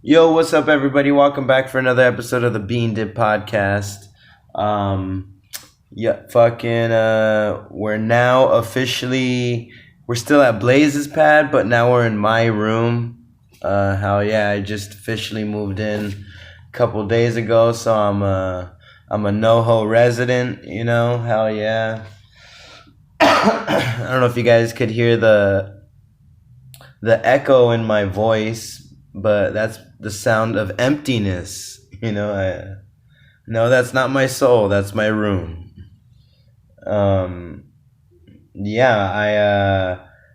Yo, what's up, everybody? Welcome back for another episode of the Bean Dip Podcast. We're now officially, we're still at Blaze's pad, but now we're in my room. Hell yeah, I just officially moved in a couple days ago, so I'm a NoHo resident, hell yeah. I don't know if you guys could hear the echo in my voice, but that's the sound of emptiness. No, that's not my soul. That's my room. Yeah,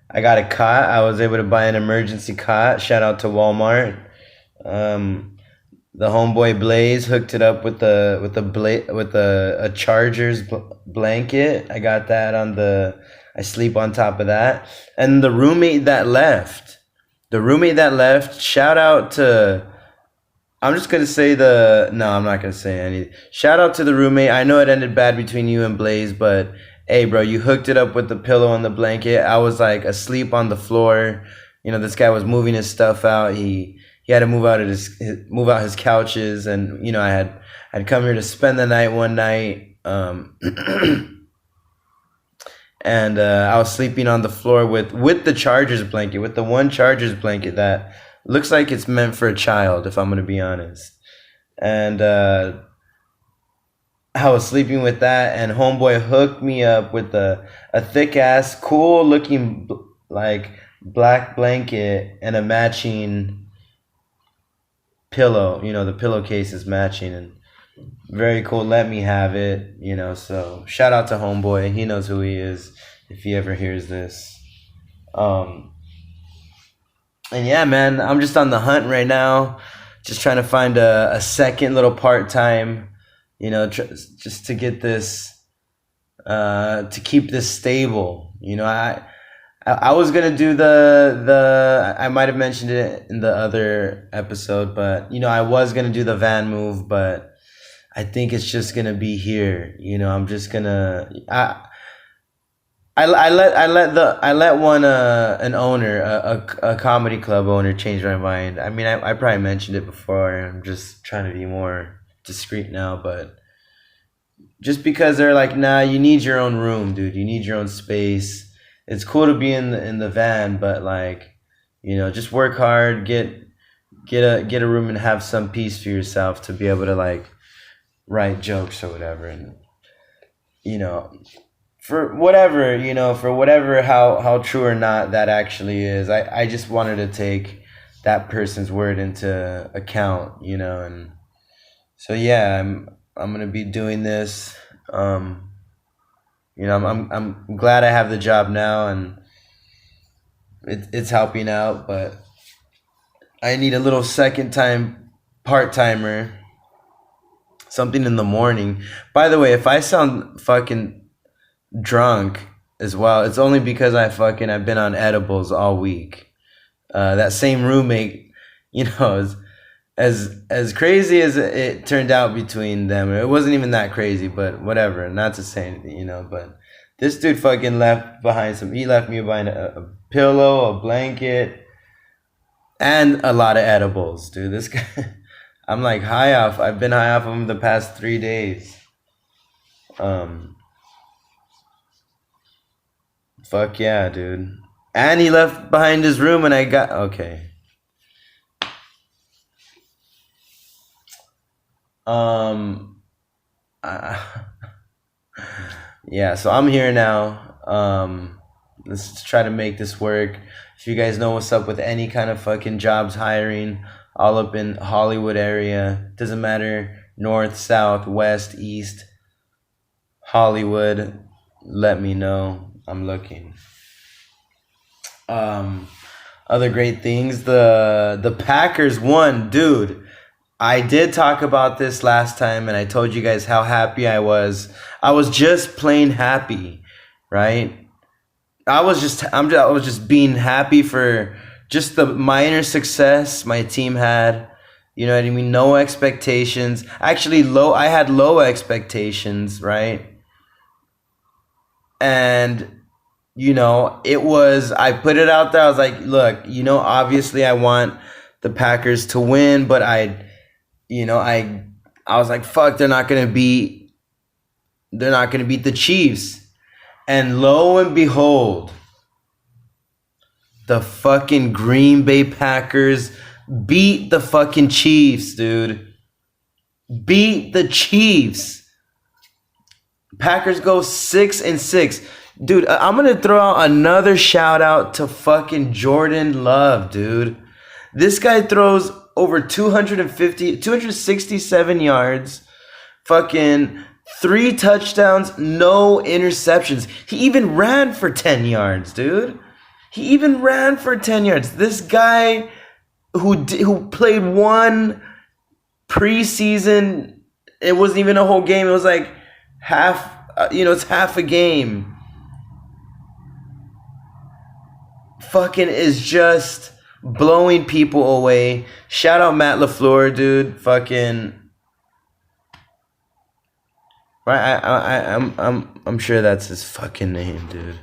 I got a cot. I was able to buy an emergency cot. Shout out to Walmart. The homeboy Blaze hooked it up with a Chargers blanket. I got that I sleep on top of that. And the roommate that left, shout out to, I'm just going to say no, I'm not going to say anything. Shout out to the roommate. I know it ended bad between you and Blaze, but hey, bro, you hooked it up with the pillow and the blanket. I was like asleep on the floor. This guy was moving his stuff out. He had to move out his couches, and I'd come here to spend the night one night. And I was sleeping on the floor with the Chargers blanket, with the one Chargers blanket that looks like it's meant for a child, if I'm going to be honest. And I was sleeping with that, and homeboy hooked me up with a thick-ass, cool-looking, like, black blanket and a matching pillow. The pillowcase is matching, and very cool. Let me have it, so shout out to homeboy. He knows who he is if he ever hears this. And yeah, man, I'm just on the hunt right now, just trying to find a second little part-time, just to get this, to keep this stable. I was gonna do I might have mentioned it in the other episode, but I was gonna do the van move, but I think it's just gonna be here. I'm just gonna I let one an owner, a comedy club owner, change my mind. I mean, I probably mentioned it before. I'm just trying to be more discreet now, but just because they're like, nah, you need your own room, dude. You need your own space. It's cool to be in the van, but like, just work hard, get a room and have some peace for yourself to be able to like write jokes or whatever, and for whatever how true or not that actually is, I just wanted to take that person's word into account, and so yeah, I'm gonna be doing this. I'm glad I have the job now, and it's helping out, but I need a little second time part-timer, something in the morning. By the way, if I sound fucking drunk as well, it's only because I've been on edibles all week. That same roommate, as crazy as it turned out between them, it wasn't even that crazy, but whatever, not to say anything, but this dude fucking left me behind a pillow, a blanket, and a lot of edibles, dude. This guy, I'm like I've been high off of him the past 3 days. Fuck yeah, dude. And he left behind his room, and okay. Yeah, so I'm here now. Let's try to make this work. If you guys know what's up with any kind of fucking jobs hiring all up in Hollywood area, doesn't matter, north, south, west, east, Hollywood, let me know. I'm looking. Other great things, the Packers won, dude. I did talk about this last time, and I told you guys how happy I was. I was just plain happy, right? I was just being happy for just the minor success my team had. You know what I mean? No expectations. Actually, I had low expectations, right? And I put it out there. I was like, look, obviously I want the Packers to win, but I was like, fuck, they're not gonna beat the Chiefs. And lo and behold, the fucking Green Bay Packers beat the fucking Chiefs, dude. Beat the Chiefs. Packers go 6-6. Dude, I'm going to throw out another shout out to fucking Jordan Love, dude. This guy throws over 267 yards, fucking 3 touchdowns, no interceptions. He even ran for 10 yards, dude. He even ran for 10 yards. This guy who played one preseason, it wasn't even a whole game. It was like half, it's half a game. Fucking is just blowing people away. Shout out Matt LaFleur, dude. Fucking right. I'm sure that's his fucking name, dude.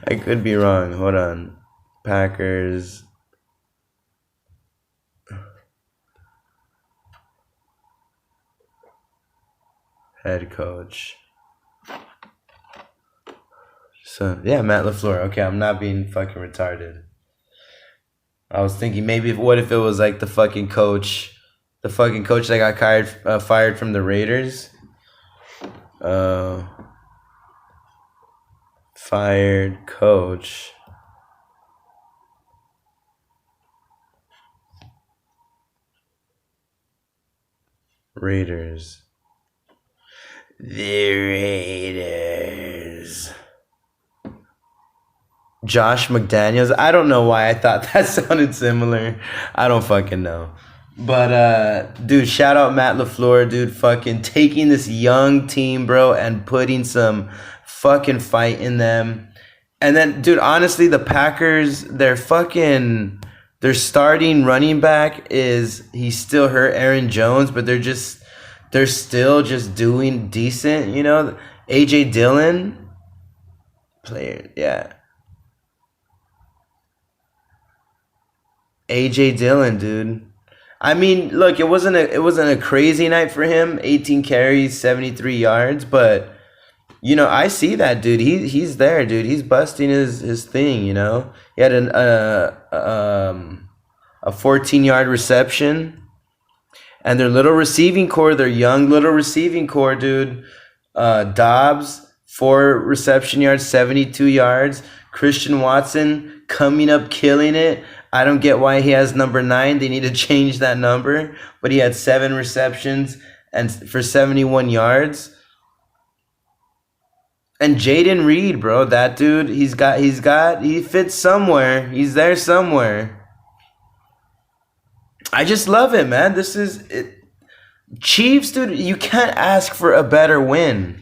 I could be wrong. Hold on. Packers head coach. So, yeah, Matt LaFleur. Okay, I'm not being fucking retarded. I was thinking maybe what if it was like the fucking coach that got fired from the Raiders? Fired coach. Raiders. The Raiders. Josh McDaniels. I don't know why I thought that sounded similar. I don't fucking know. But, dude, shout out Matt LaFleur, dude. Fucking taking this young team, bro, and putting some fucking fight in them. And then, dude, honestly, the Packers, their starting running back he's still hurt, Aaron Jones, but they're still just doing decent, AJ Dillon, player, yeah. AJ Dillon, dude. I mean, look, it wasn't a crazy night for him. 18 carries, 73 yards, but I see that, dude. He's there, dude. He's busting his thing, He had a 14-yard reception. And their little receiving core, their young little receiving core, dude. Dobbs, 4 reception yards, 72 yards. Christian Watson coming up, killing it. I don't get why he has number 9. They need to change that number. But he had 7 receptions and for 71 yards. And Jaden Reed, bro, that dude, he fits somewhere. He's there somewhere. I just love it, man. This is it. Chiefs, dude, you can't ask for a better win.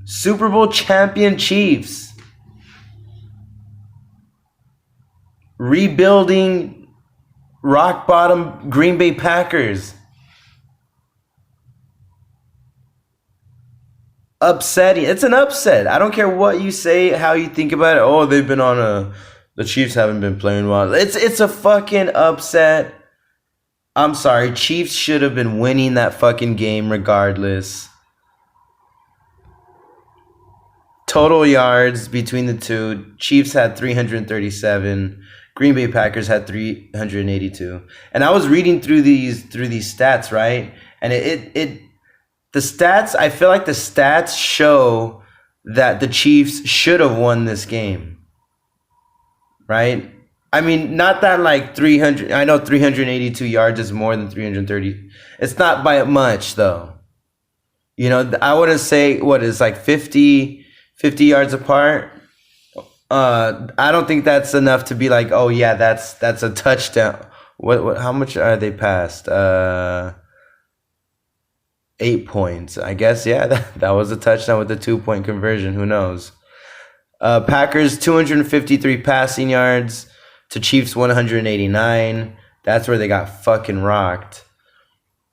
Super Bowl champion Chiefs. Rebuilding rock bottom Green Bay Packers. Upsetting. It's an upset. I don't care what you say, how you think about it. Oh, they've been the Chiefs haven't been playing well. It's a fucking upset. I'm sorry. Chiefs should have been winning that fucking game regardless. Total yards between the two. Chiefs had 337. Green Bay Packers had 382. And I was reading through these stats, right? And the stats, I feel like the stats show that the Chiefs should have won this game. Right? I mean, not that like 300, I know 382 yards is more than 330. It's not by much though. I wouldn't say what is like 50 yards apart. I don't think that's enough to be like, oh yeah, that's a touchdown. What how much are they past? 8 points. I guess, yeah, that was a touchdown with the 2-point conversion. Who knows? Packers 253 passing yards to Chiefs 189. That's where they got fucking rocked.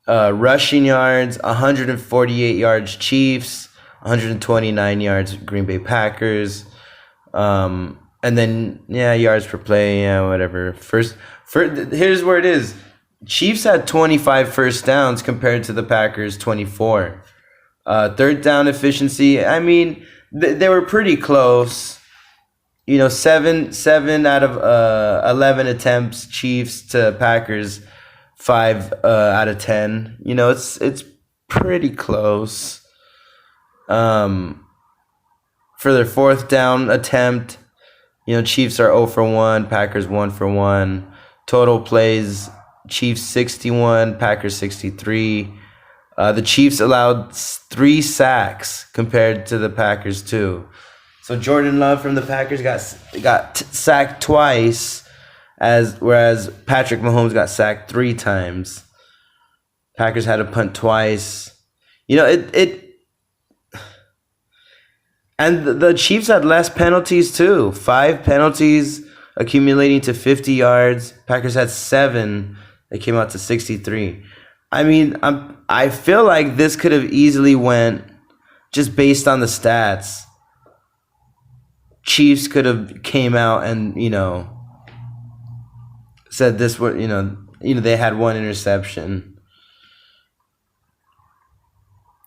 Rushing yards 148 yards Chiefs, 129 yards Green Bay Packers. And And then yards per play, whatever. Here's where it is. Chiefs had 25 first downs compared to the Packers 24. Third down efficiency, I mean, they were pretty close. You know, seven out of 11 attempts, Chiefs to Packers 5 out of 10. You know, it's pretty close. For their fourth down attempt, you know, Chiefs are 0 for 1, Packers 1 for 1. Total plays, Chiefs 61, Packers 63. The Chiefs allowed 3 sacks compared to the Packers 2. So Jordan Love from the Packers got sacked twice, whereas Patrick Mahomes got sacked 3 times. Packers had to punt twice. You know, and the Chiefs had less penalties too. 5 penalties accumulating to 50 yards. Packers had 7. They came out to 63. I mean, I feel like this could have easily went just based on the stats. Chiefs could have came out and, you know, said this was, you know, they had 1 interception.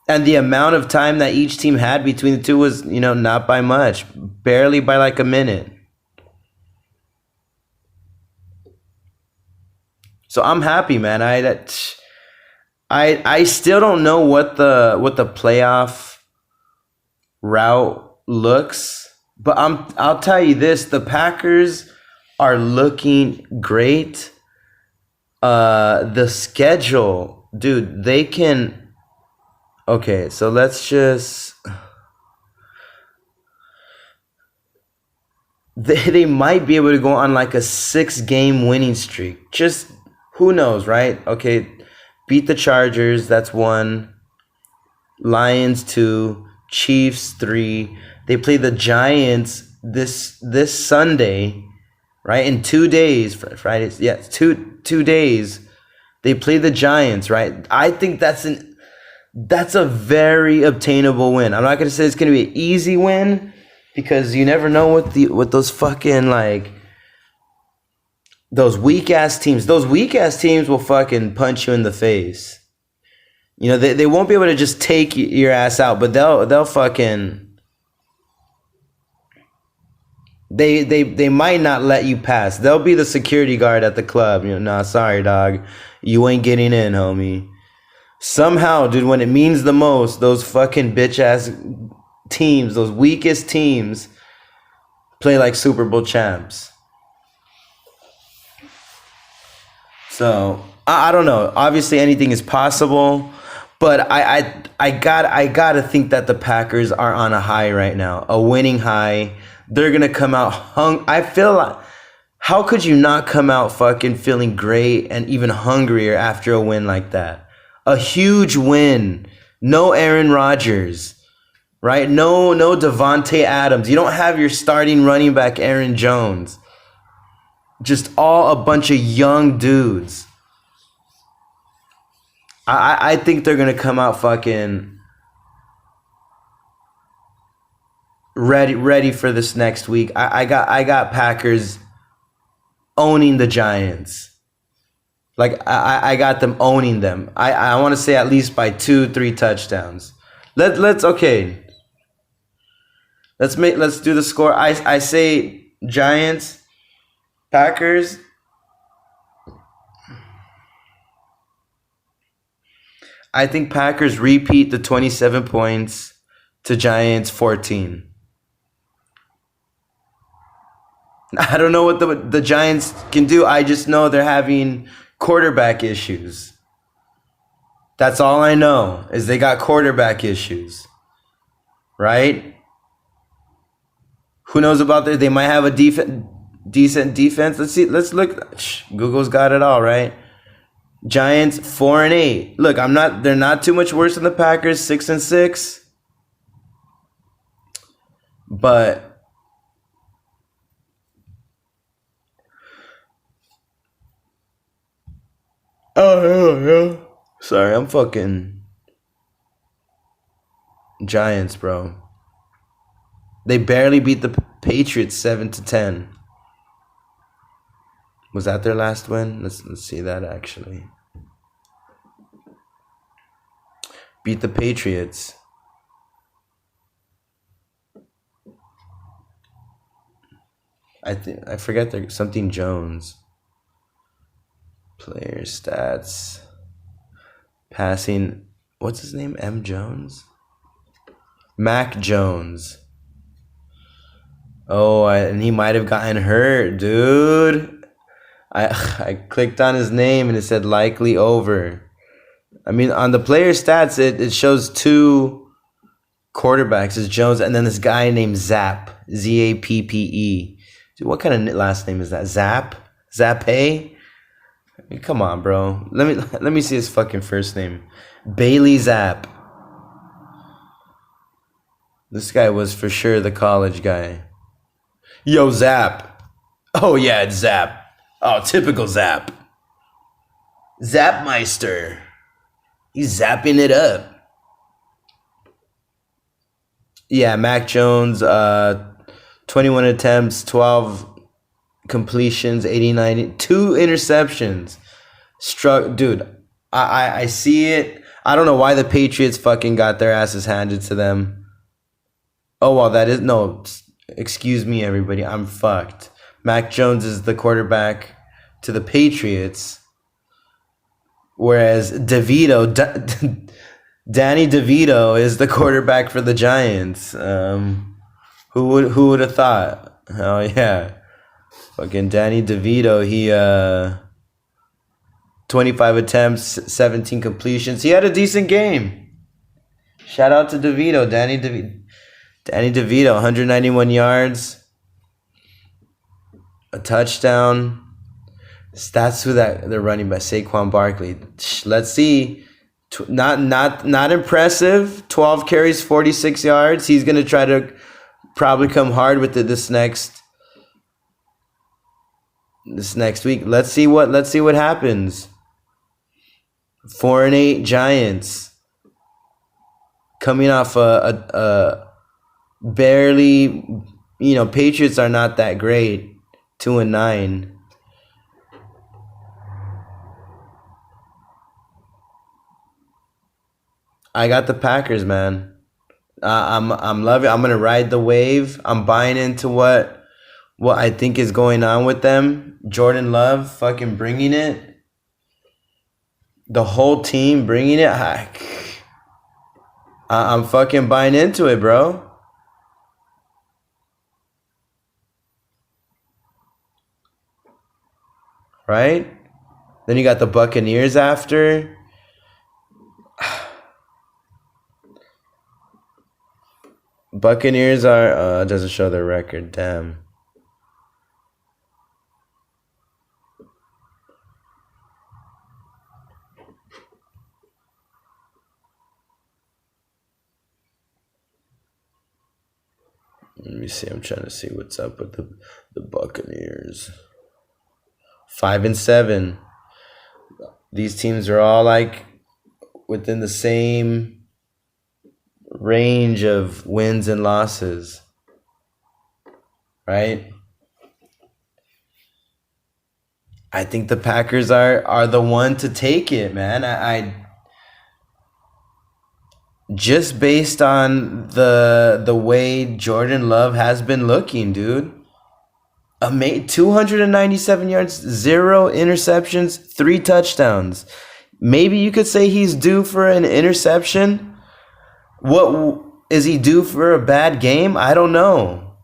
And the amount of time that each team had between the two was, you know, not by much, barely by like a minute. So I'm happy, man. I still don't know what the playoff route looks, but I'll tell you this: the Packers are looking great. The schedule, dude, they can. Okay, so let's just. They might be able to go on like a 6-game winning streak. Just who knows, right? Okay, beat the Chargers, that's 1. Lions 2, Chiefs 3. They play the Giants this Sunday, right? In 2 days, Fridays. Yeah, 2 days. They play the Giants, right? I think that's a very obtainable win. I'm not gonna say it's gonna be an easy win because you never know what those fucking like those weak ass teams. Those weak ass teams will fucking punch you in the face. You know, they won't be able to just take your ass out, but they'll fucking they might not let you pass. They'll be the security guard at the club. You know, nah, sorry, dog, you ain't getting in, homie. Somehow, dude, when it means the most, those fucking bitch ass teams, those weakest teams, play like Super Bowl champs. So I don't know. Obviously, anything is possible, but I gotta think that the Packers are on a high right now, a winning high. They're gonna come out I feel like, how could you not come out fucking feeling great and even hungrier after a win like that? A huge win. No Aaron Rodgers, right? No Devontae Adams. You don't have your starting running back Aaron Jones. Just all a bunch of young dudes. I think they're gonna come out fucking ready for this next week. I got Packers owning the Giants. Like I got them owning them. I want to say at least by 2-3 touchdowns. Let's okay. Let's do the score. I say Giants, Packers. I think Packers repeat the 27 points to Giants 14. I don't know what the Giants can do. I just know they're having quarterback issues. That's all I know is they got quarterback issues, right? Who knows about that? They might have a decent defense. Let's see. Let's look. Google's got it all, right? Giants 4-8. Look, they're not too much worse than the Packers, 6-6. But oh, sorry, I'm fucking Giants, bro. They barely beat the Patriots 7-10. Was that their last win? Let's see that actually. Beat the Patriots. I forget their something Jones. Player stats. Passing. What's his name? M. Jones? Mac Jones. Oh, and he might have gotten hurt, dude. I clicked on his name and it said likely over. I mean, on the player stats, it shows 2 quarterbacks. It's Jones and then this guy named Zappe. Zappe. Dude, what kind of last name is that? Zappe? Zappe? I mean, come on, bro. Let me see his fucking first name. Bailey Zappe. This guy was for sure the college guy. Yo, Zap. Oh, yeah, it's Zap. Oh, typical Zap. Zapmeister. He's zapping it up. Yeah, Mac Jones, 21 attempts, 12 completions, 89, 2 interceptions. Dude, I see it. I don't know why the Patriots fucking got their asses handed to them. Oh, well, that is... No, excuse me, everybody. I'm fucked. Mac Jones is the quarterback to the Patriots, whereas Danny DeVito is the quarterback for the Giants. Who would have thought? Oh, yeah. Fucking Danny DeVito, he... 25 attempts, 17 completions. He had a decent game. Shout out to DeVito, Danny DeVito, 191 yards, a touchdown. That's who they're running by, Saquon Barkley. Let's see. Not impressive. 12 carries, 46 yards. He's gonna try to probably come hard with it this next week. Let's see what happens. 4-8 Giants, coming off a barely, Patriots are not that great. 2-9. I got the Packers, man. I'm loving. I'm gonna ride the wave. I'm buying into what I think is going on with them. Jordan Love fucking bringing it. The whole team bringing it. I'm fucking buying into it, bro. Right? Then you got the Buccaneers after. Buccaneers are... doesn't show their record. Damn. Let me see. I'm trying to see what's up with the Buccaneers. 5-7. These teams are all like within the same range of wins and losses, right? I think the Packers are the one to take it, man. I just based on the way Jordan Love has been looking, dude. 297 yards, 0 interceptions, 3 touchdowns. Maybe you could say he's due for an interception. What is he due for? A bad game? I don't know.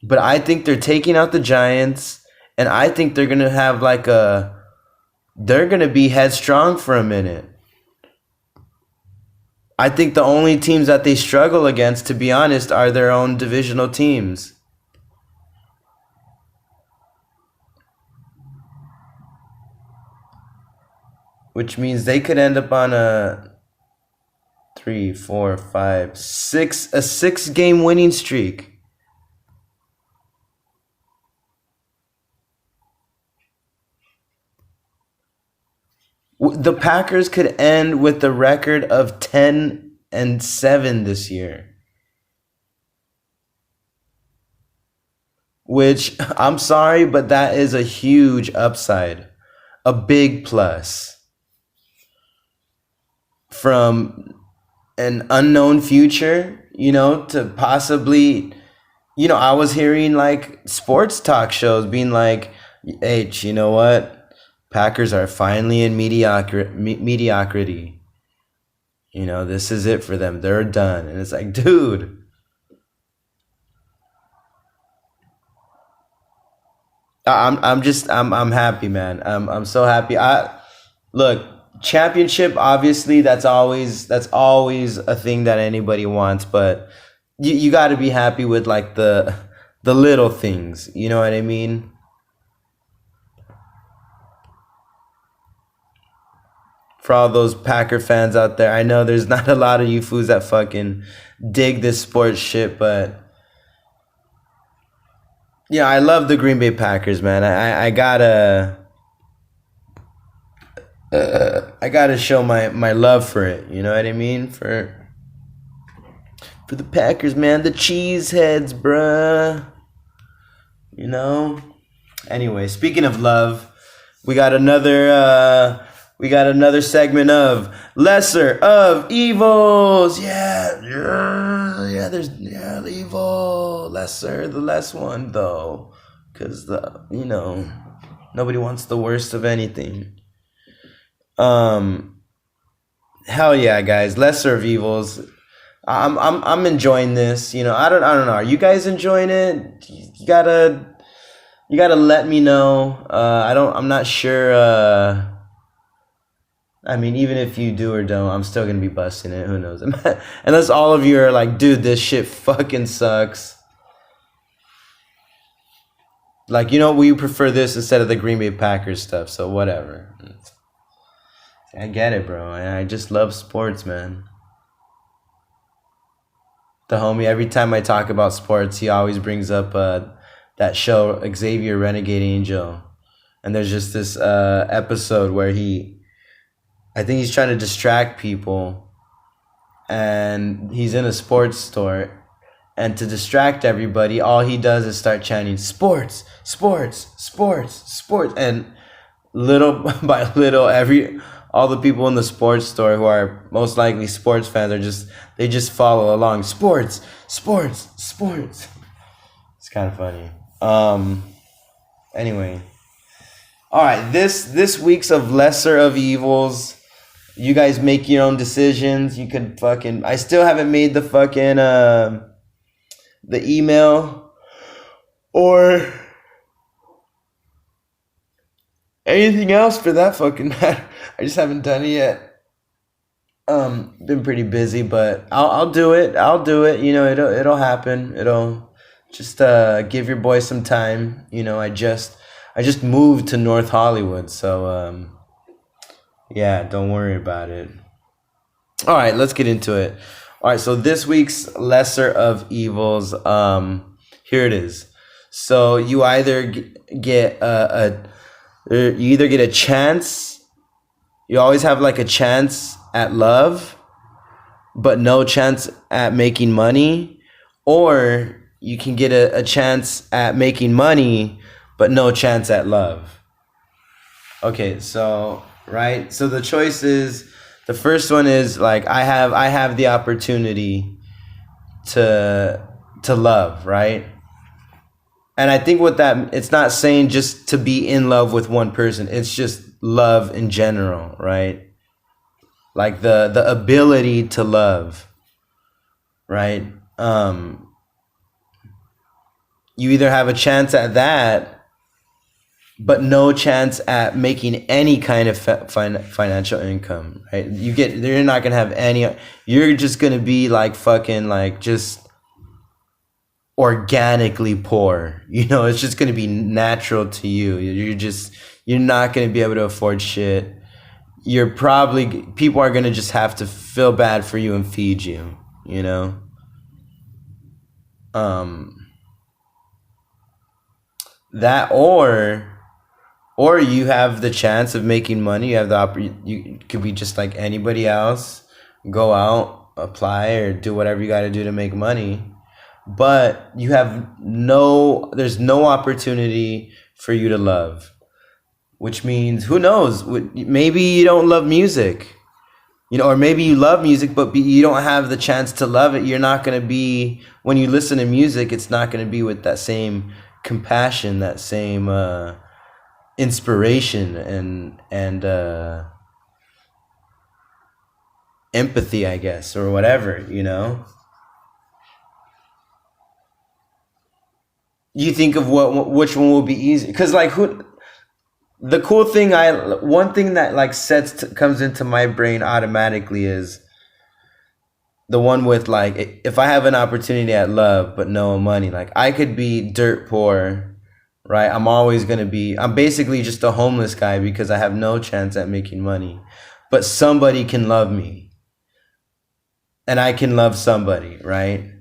But I think they're taking out the Giants, and I think they're going to have they're going to be headstrong for a minute. I think the only teams that they struggle against, to be honest, are their own divisional teams. Which means they could end up on a 6-game winning streak. The Packers could end with the record of 10-7 this year. Which, I'm sorry, but that is a huge upside. A big plus. From an unknown future, to possibly, I was hearing like sports talk shows being like, H, you know what? Packers are finally in mediocrity. This is it for them. They're done. And it's like, dude. I'm happy, man. I'm so happy. Look, championship, obviously that's always a thing that anybody wants, but you got to be happy with like the little things, you know what I mean? For all those Packer fans out there, I know there's not a lot of you fools that fucking dig this sports shit, but yeah, I love the Green Bay Packers, man. I gotta show my love for it. You know what I mean? For the Packers, man. The cheeseheads, bruh. Anyway, speaking of love, we got another segment of Lesser of Evils. Yeah. There's evil, lesser, the less one though, because nobody wants the worst of anything. Hell yeah, guys, Lesser of Evils. I'm enjoying this. I don't know. Are you guys enjoying it? You gotta let me know. I'm not sure. I mean, even if you do or don't, I'm still gonna be busting it. Who knows? Unless all of you are like, dude, this shit fucking sucks. Like, we prefer this instead of the Green Bay Packers stuff. So whatever. I get it, bro. I just love sports, man. The homie, every time I talk about sports, he always brings up that show, Xavier Renegade Angel. And there's just this episode where I think he's trying to distract people, and he's in a sports store, and to distract everybody, all he does is start chanting sports, sports, sports, sports, and little by little, all the people in the sports store who are most likely sports fans they just follow along, sports, sports, sports. It's kind of funny. Anyway, all right, this week's of Lesser of Evils. You guys make your own decisions. You could I still haven't made the fucking, the email or anything else for that fucking matter. I just haven't done it yet. Been pretty busy, but I'll do it. It'll happen. It'll just, give your boy some time. I just moved to North Hollywood, so, yeah, don't worry about it. All right, let's get into it. All right, so this week's Lesser of Evils, here it is. So you either get a chance. You always have like a chance at love, but no chance at making money, or you can get a chance at making money, but no chance at love. Okay, so. Right? So the choice is, the first one is like, I have the opportunity to love, right? And I think it's not saying just to be in love with one person. It's just love in general, right? Like the ability to love, right? You either have a chance at that, but no chance at making any kind of financial income, right? You're not gonna have any. You're just gonna be like fucking like just organically poor. It's just gonna be natural to you. You're not gonna be able to afford shit. People are gonna just have to feel bad for you and feed you. That, or or you have the chance of making money. You have the you could be just like anybody else, go out, apply, or do whatever you got to do to make money. But you have there's no opportunity for you to love, which means, who knows, maybe you don't love music, or maybe you love music, but you don't have the chance to love it. You're not going to be, when you listen to music, it's not going to be with that same compassion, that same inspiration and empathy, I guess, or whatever. You think of which one will be easy, because like the cool thing, one thing that like comes into my brain automatically is the one with, like, if I have an opportunity at love but no money, like I could be dirt poor, right? I'm basically just a homeless guy because I have no chance at making money, but somebody can love me and I can love somebody, right?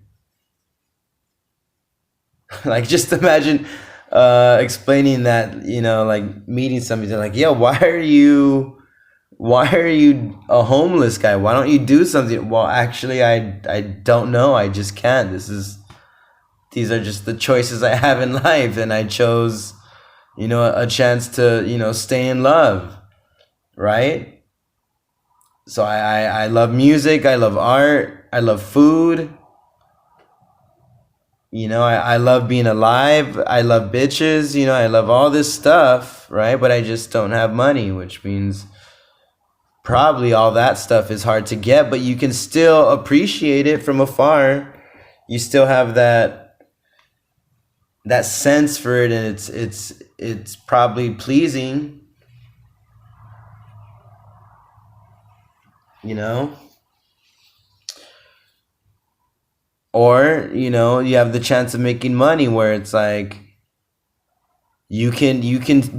Like, just imagine explaining that, like meeting somebody, they're like, yo, why are you a homeless guy? Why don't you do something? Well, actually, I don't know. I just can't. These are just the choices I have in life, and I chose, a chance to, stay in love, right? So I love music, I love art, I love food. I love being alive. I love bitches. I love all this stuff, right? But I just don't have money, which means probably all that stuff is hard to get, but you can still appreciate it from afar. You still have that sense for it, and it's probably pleasing, Or, you have the chance of making money, where it's like you can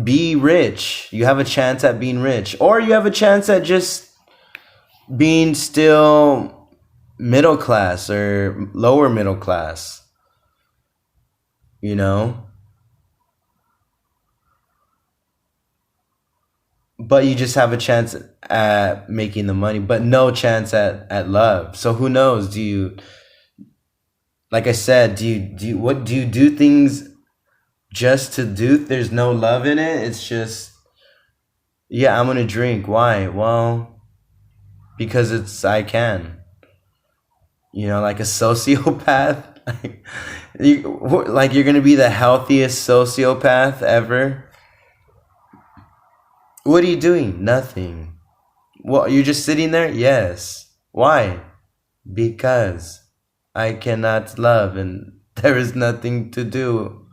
be rich. You have a chance at being rich, or you have a chance at just being still middle class or lower middle class, but you just have a chance at making the money, but no chance at love. So who knows? Like I said, do you do things just to do? There's no love in it. It's just, yeah, I'm gonna drink. Why? Well, because I can. Like a sociopath. You're gonna be the healthiest sociopath ever. What are you doing? Nothing. Well, you're just sitting there? Yes. Why? Because I cannot love, and there is nothing to do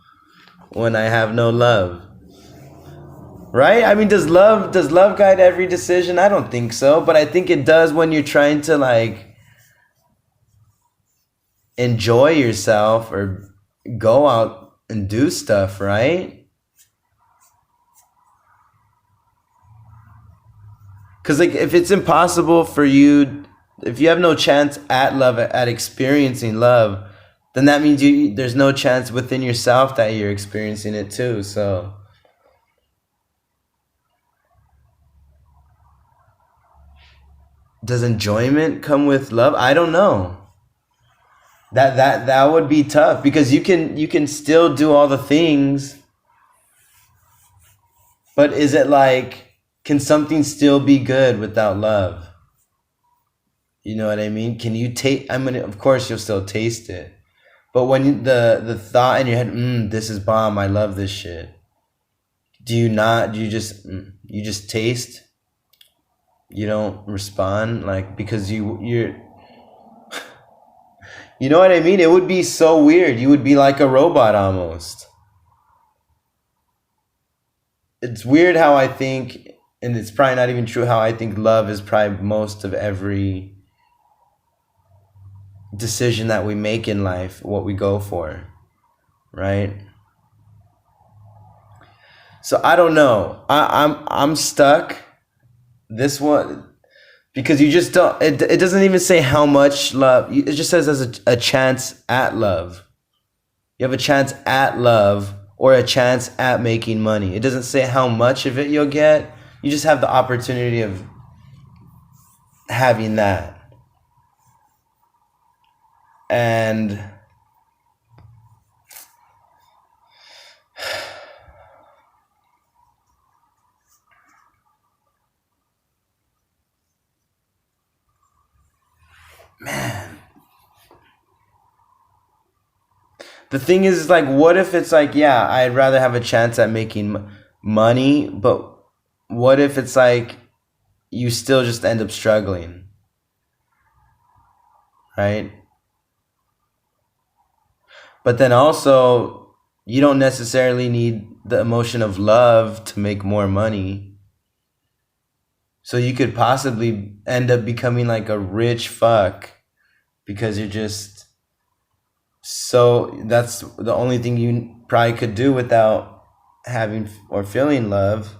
when I have no love. Right? I mean, does love guide every decision? I don't think so, but I think it does when you're trying to, like, enjoy yourself or go out and do stuff, right? Because, like, if it's impossible for you, if you have no chance at love, at experiencing love, then that means there's no chance within yourself that you're experiencing it too. So does enjoyment come with love? I don't know. That would be tough, because you can still do all the things, but is it like, can something still be good without love? You know what I mean? Can you taste? Of course you'll still taste it, but when the thought in your head, this is bomb, I love this shit. Do you not? Do you just taste? You don't respond, like, because you're. You know what I mean? It would be so weird. You would be like a robot almost. It's weird how I think, and it's probably not even true, how I think love is probably most of every decision that we make in life, what we go for, right? So I don't know. I'm stuck. This one, because you just don't. It doesn't even say how much love. It just says as a chance at love. You have a chance at love, or a chance at making money. It doesn't say how much of it you'll get. You just have the opportunity of having that. And man, the thing is like, what if it's like, yeah, I'd rather have a chance at making money, but what if it's like you still just end up struggling, right? But then also, you don't necessarily need the emotion of love to make more money. So you could possibly end up becoming like a rich fuck because you're just so, that's the only thing you probably could do without having or feeling love.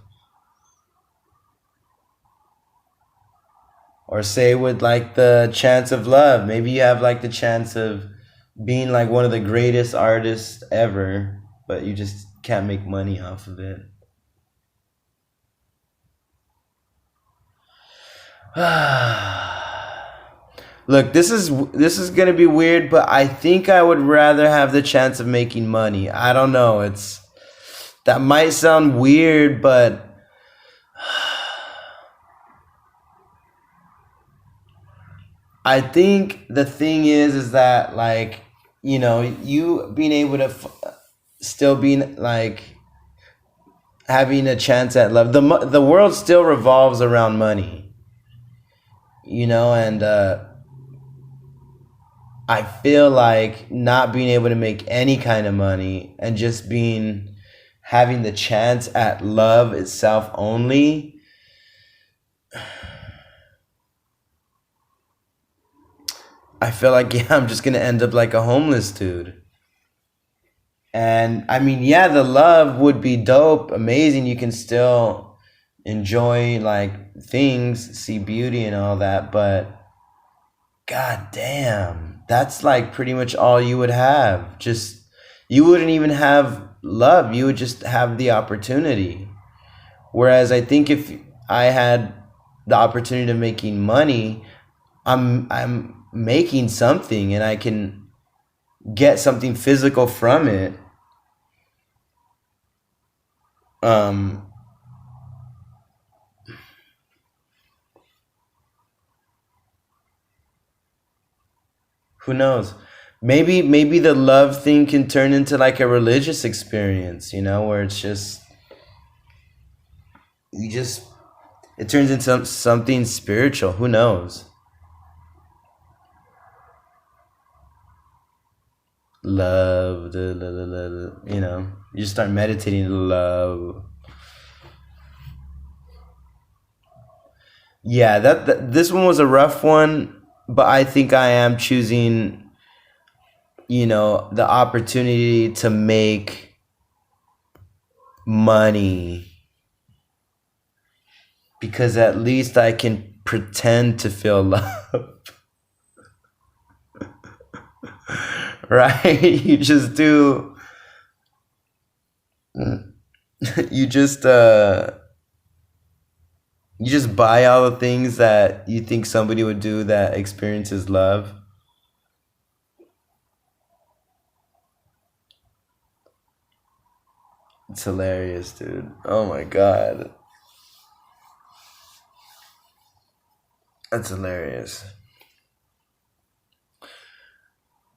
Or say with like the chance of love, maybe you have like the chance of being like one of the greatest artists ever, but you just can't make money off of it. Look, this is gonna be weird, but I think I would rather have the chance of making money. I don't know. That might sound weird, but I think the thing is that like, you know, you being able to still being like having a chance at love. The world still revolves around money, you know, and I feel like not being able to make any kind of money and just having the chance at love itself only, I feel like, yeah, I'm just gonna end up like a homeless dude. And I mean, yeah, the love would be dope, amazing. You can still enjoy like things, see beauty and all that, but god damn, that's like pretty much all you would have. Just, you wouldn't even have love, you would just have the opportunity. Whereas I think if I had the opportunity of making money, I'm making something and I can get something physical from it. Who knows? Maybe the love thing can turn into like a religious experience, you know, where it's just it turns into something spiritual. Who knows? Love, you know, you just start meditating love. Yeah, this one was a rough one, but I think I am choosing, you know, the opportunity to make money, because at least I can pretend to feel love. Right? You just do. You just buy all the things that you think somebody would do that experiences love. It's hilarious, dude. Oh my god. That's hilarious.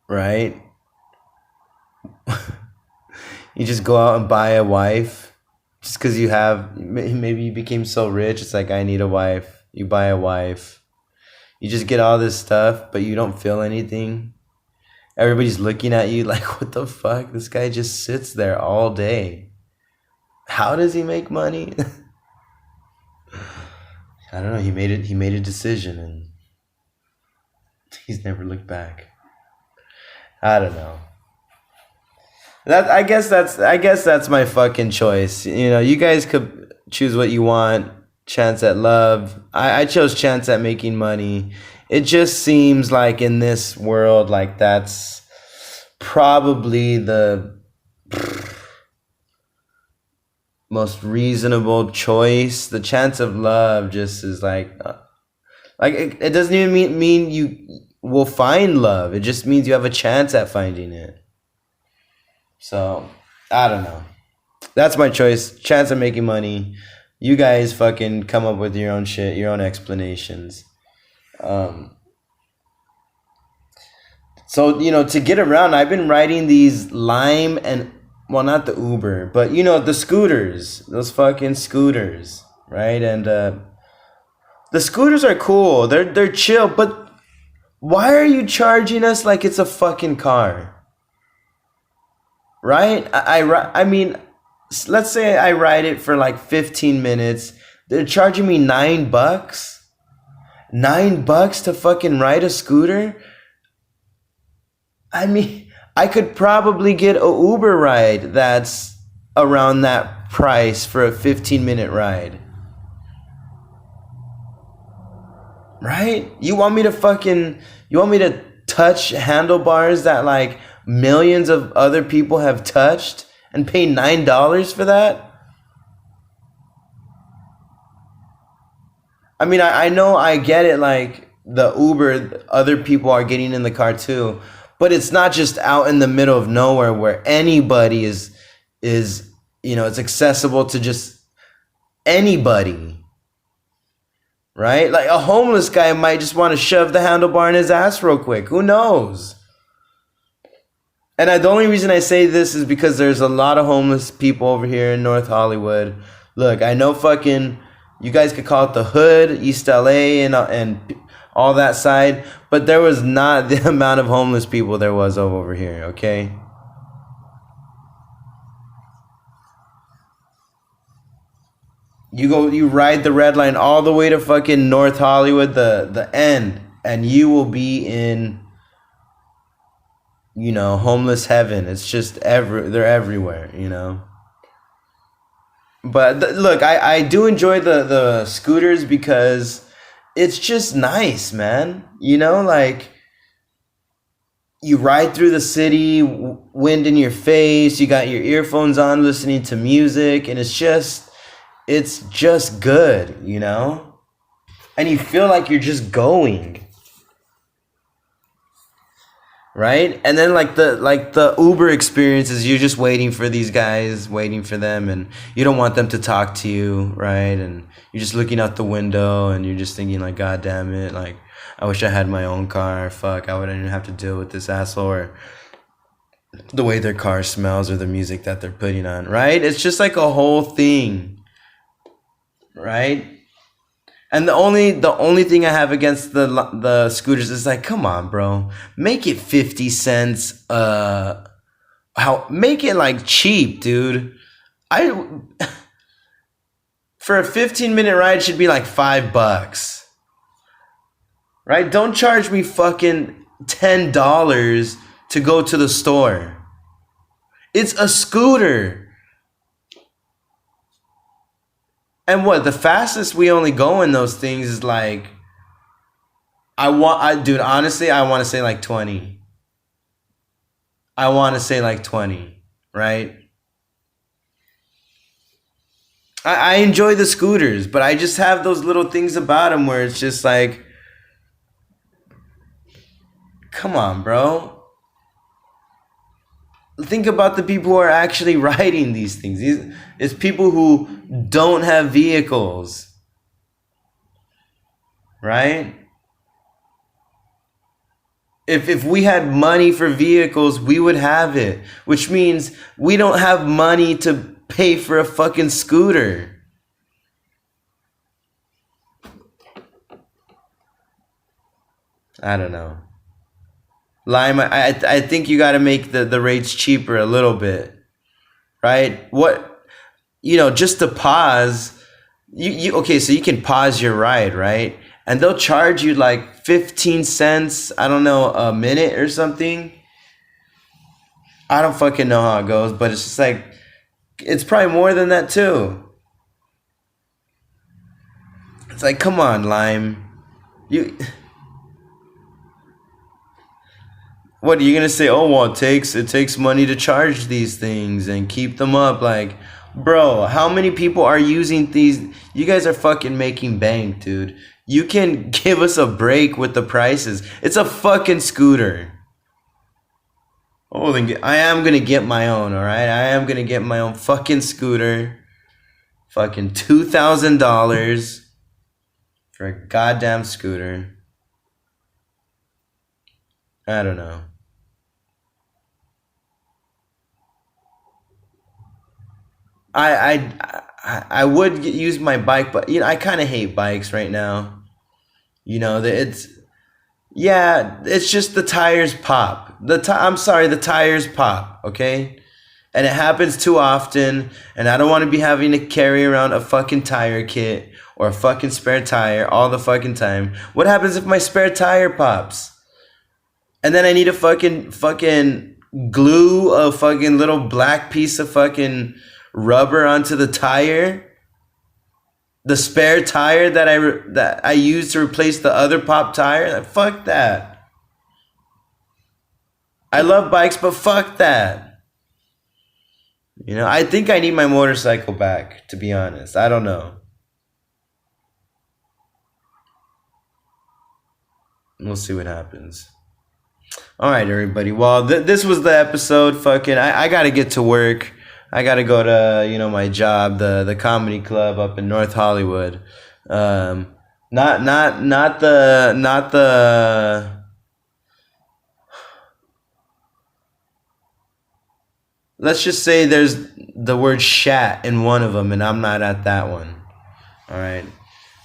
Right? You just go out and buy a wife just because maybe you became so rich. It's like, I need a wife. You buy a wife. You just get all this stuff, but you don't feel anything. Everybody's looking at you like, what the fuck? This guy just sits there all day. How does he make money? I don't know. He made a decision and he's never looked back. I don't know. I guess that's my fucking choice. You know, you guys could choose what you want. Chance at love. I chose chance at making money. It just seems like in this world, like that's probably most reasonable choice. The chance of love just is like it doesn't even mean you will find love. It just means you have a chance at finding it. So I don't know. That's my choice. Chance of making money. You guys fucking come up with your own shit, your own explanations. So, to get around, I've been riding these Lime and, well, not the Uber, but, the scooters. Those fucking scooters, right? And the scooters are cool. They're chill, but why are you charging us like it's a fucking car? Right? I mean, let's say I ride it for like 15 minutes. They're charging me $9. $9 to fucking ride a scooter? I mean, I could probably get a Uber ride that's around that price for a 15-minute ride. Right? You want me to touch handlebars that like millions of other people have touched and pay $9 for that? I mean, I know, I get it, like the Uber, other people are getting in the car too, but it's not just out in the middle of nowhere where anybody is it's accessible to just anybody. Right? Like a homeless guy might just want to shove the handlebar in his ass real quick. Who knows? And the only reason I say this is because there's a lot of homeless people over here in North Hollywood. Look, I know fucking, you guys could call it the hood, East LA, and all that side, but there was not the amount of homeless people there was over here, okay? You ride the red line all the way to fucking North Hollywood, the end, and you will be in, homeless heaven. It's just they're everywhere, But look, I do enjoy the scooters because it's just nice, man. Like you ride through the city, wind in your face, you got your earphones on listening to music, and it's just good, And you feel like you're just going. Right? And then like the Uber experience is you're just waiting for these guys, waiting for them, and you don't want them to talk to you, right? And you're just looking out the window and you're just thinking like, God damn it, like I wish I had my own car. Fuck, I wouldn't have to deal with this asshole or the way their car smells or the music that they're putting on, right? It's just like a whole thing, right? And the only thing I have against the scooters is like, come on, bro, make it 50 cents. Make it like cheap, dude. For a 15-minute ride should be like $5, right? Don't charge me fucking $10 to go to the store. It's a scooter. And what, the fastest we only go in those things is like, dude, honestly, I want to say like 20. I want to say like 20, right? I enjoy the scooters, but I just have those little things about them where it's just like, come on, bro. Think about the people who are actually riding these things. It's people who don't have vehicles, right? If we had money for vehicles, we would have it, which means we don't have money to pay for a fucking scooter. I don't know. Lime, I think you got to make the rates cheaper a little bit, right? Just to pause, okay, so you can pause your ride, right? And they'll charge you like 15 cents, I don't know, a minute or something. I don't fucking know how it goes, but it's just like, it's probably more than that too. It's like, come on, Lime. What are you gonna say? Oh, well, it takes money to charge these things and keep them up. Like, Bro, how many people are using these? You guys are fucking making bank, dude. You can give us a break with the prices. It's a fucking scooter. Oh, then I am gonna get my own, alright? I am gonna get my own fucking scooter. Fucking $2,000 for a goddamn scooter. I don't know. I would use my bike, but you know I kind of hate bikes right now. You know that it's just the tires pop. I'm sorry, the tires pop. Okay, and it happens too often, and I don't want to be having to carry around a fucking tire kit or a fucking spare tire all the fucking time. What happens if my spare tire pops? And then I need to fucking glue a fucking little black piece of fucking rubber onto the tire, the spare tire that I used to replace the other pop tire. Fuck that. I love bikes, but fuck that. You know, I think I need my motorcycle back, to be honest. I don't know. We'll see what happens. All right, everybody. Well, this was the episode. Fucking, I gotta get to work. I gotta go to my job, the comedy club up in North Hollywood. Not the. Let's just say there's the word "shat" in one of them, and I'm not at that one. All right.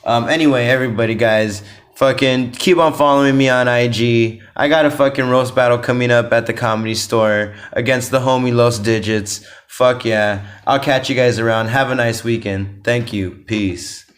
Anyway, everybody, guys, fucking keep on following me on IG. I got a fucking roast battle coming up at the Comedy Store against the homie Los Digits. Fuck yeah. I'll catch you guys around. Have a nice weekend. Thank you. Peace.